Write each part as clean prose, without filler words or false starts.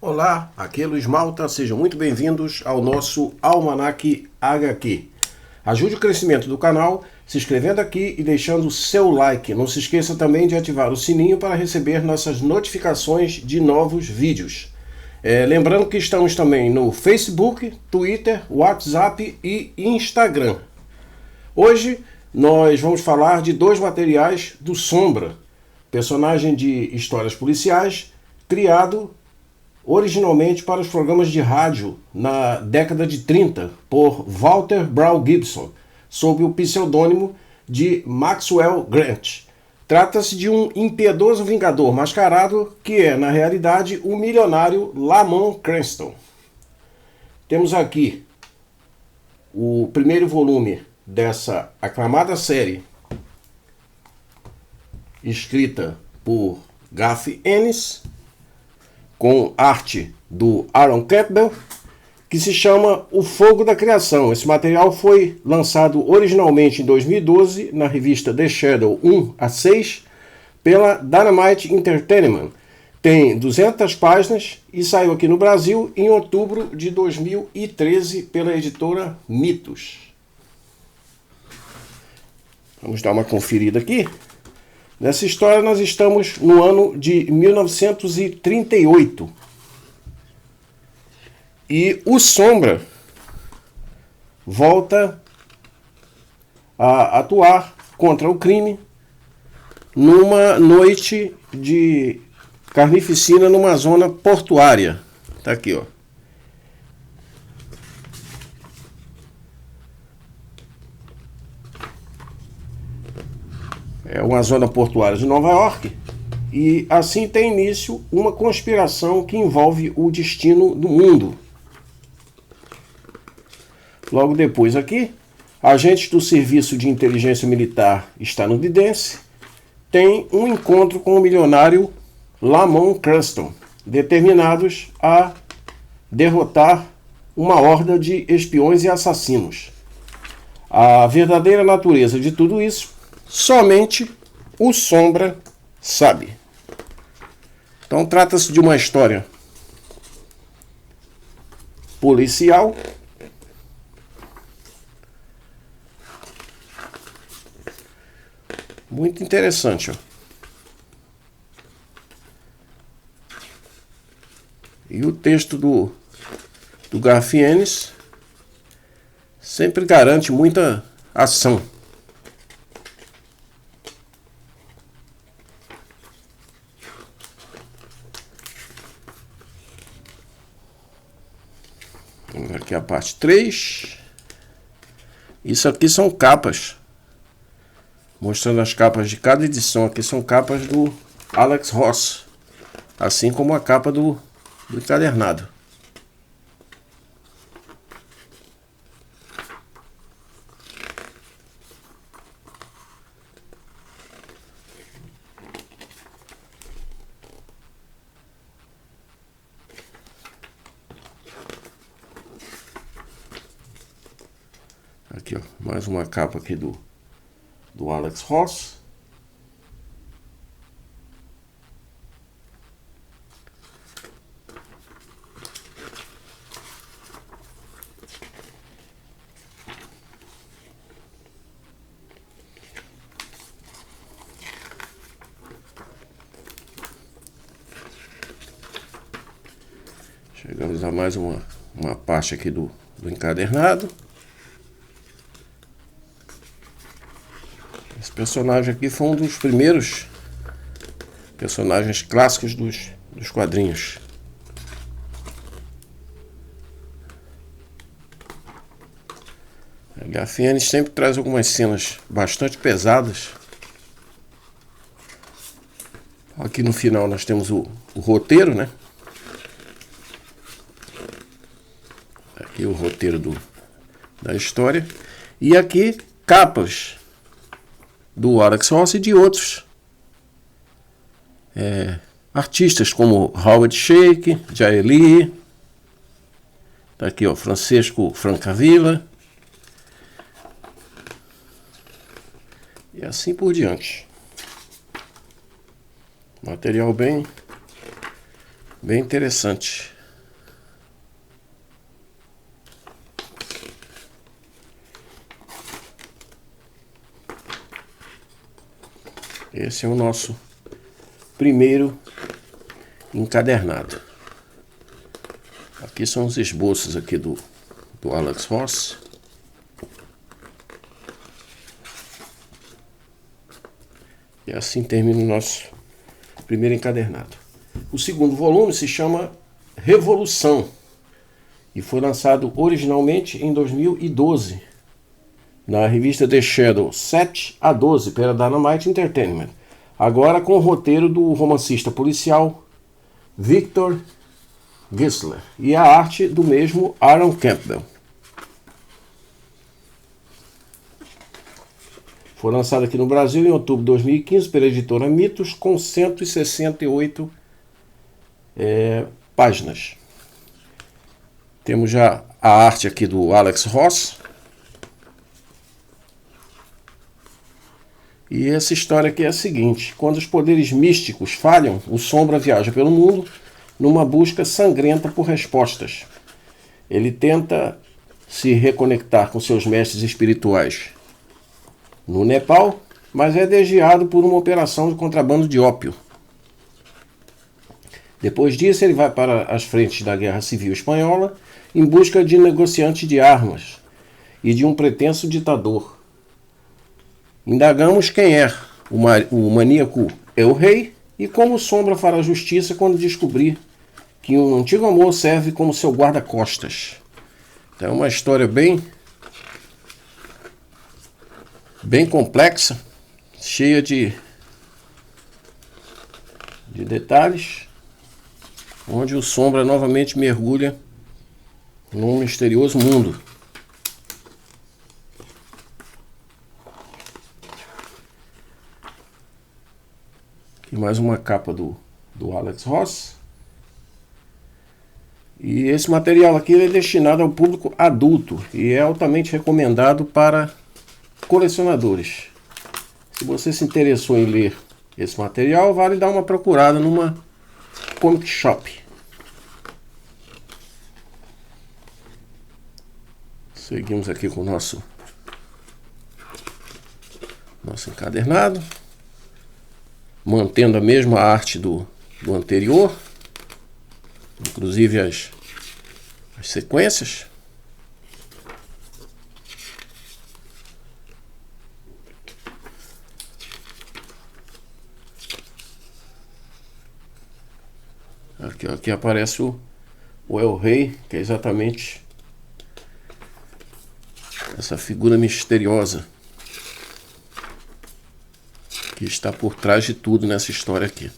Olá, aqui é Luiz Malta, sejam muito bem-vindos ao nosso Almanac HQ. Ajude o crescimento do canal se inscrevendo aqui e deixando o seu like. Não se esqueça também de ativar o sininho para receber nossas notificações de novos vídeos. Lembrando que estamos também no Facebook, Twitter, WhatsApp e Instagram. Hoje nós vamos falar de dois materiais do Sombra, personagem de histórias policiais, criado originalmente para os programas de rádio na década de 30 por Walter Brown Gibson, sob o pseudônimo de Maxwell Grant. Trata-se de um impiedoso vingador mascarado que é, na realidade, o milionário Lamont Cranston. Temos aqui o primeiro volume dessa aclamada série, escrita por Garth Ennis, com arte do Aaron Campbell, que se chama O Fogo da Criação. Esse material foi lançado originalmente em 2012 na revista The Shadow 1-6 pela Dynamite Entertainment. Tem 200 páginas e saiu aqui no Brasil em outubro de 2013 pela editora Mitos. Vamos dar uma conferida aqui. Nessa história nós estamos no ano de 1938 e o Sombra volta a atuar contra o crime numa noite de carnificina numa zona portuária. Tá aqui, ó. É uma zona portuária de Nova York, e assim tem início uma conspiração que envolve o destino do mundo. Logo depois aqui, agentes do Serviço de Inteligência Militar estadunidense têm um encontro com o milionário Lamont Cranston, determinados a derrotar uma horda de espiões e assassinos. A verdadeira natureza de tudo isso somente o Sombra sabe. Então trata-se de uma história policial muito interessante, ó. E o texto do Garth Ennis sempre garante muita ação. Aqui a parte 3. Isso aqui são capas. Mostrando as capas de cada edição. Aqui são capas do Alex Ross. Assim como a capa do encadernado. Aqui, ó, mais uma capa aqui do Alex Ross. Chegamos a mais uma parte aqui do encadernado. Esse personagem aqui foi um dos primeiros personagens clássicos dos quadrinhos. A Garth Ennis sempre traz algumas cenas bastante pesadas. Aqui no final nós temos o roteiro, né? Aqui o roteiro da história. E aqui capas do Alex Ross e de outros artistas como Howard Shake, Jair Lee, tá aqui, ó, Francesco Francavilla e assim por diante. Material Bem interessante. Esse é o nosso primeiro encadernado. Aqui são os esboços aqui do Alex Ross. E assim termina o nosso primeiro encadernado. O segundo volume se chama Revolução e foi lançado originalmente em 2012 na revista The Shadow 7-12 pela Dynamite Entertainment. Agora com o roteiro do romancista policial Victor Gisler e a arte do mesmo Aaron Campbell. Foi lançado aqui no Brasil em outubro de 2015 pela editora Mitos, com 168 páginas. Temos já a arte aqui do Alex Ross. E essa história aqui é a seguinte: quando os poderes místicos falham, o Sombra viaja pelo mundo numa busca sangrenta por respostas. Ele tenta se reconectar com seus mestres espirituais no Nepal, mas é desviado por uma operação de contrabando de ópio. Depois disso, ele vai para as frentes da Guerra Civil Espanhola em busca de negociantes de armas e de um pretenso ditador. Indagamos quem é o maníaco El Rei e como Sombra fará justiça quando descobrir que um antigo amor serve como seu guarda-costas. Então é uma história bem complexa, cheia de detalhes, onde o Sombra novamente mergulha num misterioso mundo. Aqui mais uma capa do Alex Ross. E esse material aqui é destinado ao público adulto e é altamente recomendado para colecionadores. Se você se interessou em ler esse material, vale dar uma procurada numa comic shop. Seguimos aqui com o nosso encadernado, mantendo a mesma arte do anterior, inclusive as sequências. Aqui aparece o El Rei, que é exatamente essa figura misteriosa que está por trás de tudo nessa história aqui.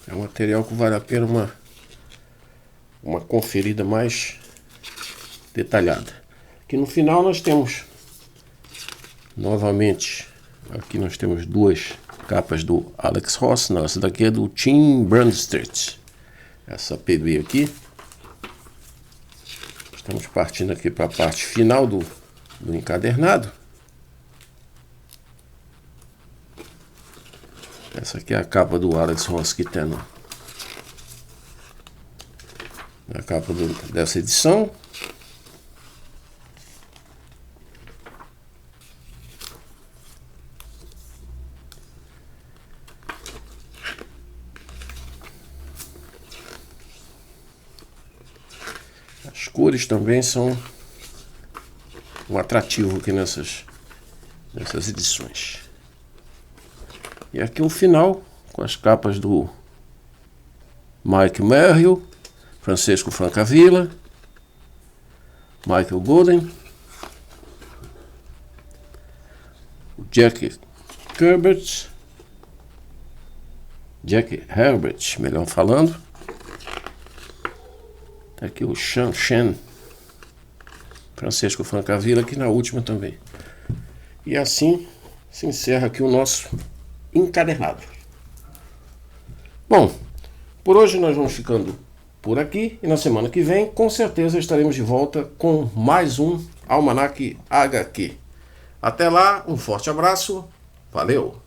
É um material que vale a pena uma conferida mais detalhada. Aqui no final nós temos novamente, aqui nós temos duas capas do Alex Ross. Não, essa daqui é do Tim Bradstreet, essa PB aqui. Estamos partindo aqui para a parte final do encadernado. Essa aqui é a capa do Alex Ross que tem na capa dessa edição. As cores também são um atrativo aqui nessas edições. E aqui o final, com as capas do Mike Merrill, Francesco Francavilla, Michael Golden, o Jack Herbert, melhor falando. Tá aqui o Sean Shen, Francesco Francavilla, aqui na última também. E assim se encerra aqui o nosso encadernado. Bom, por hoje nós vamos ficando por aqui e na semana que vem com certeza estaremos de volta com mais um Almanac HQ. Até lá, um forte abraço, valeu!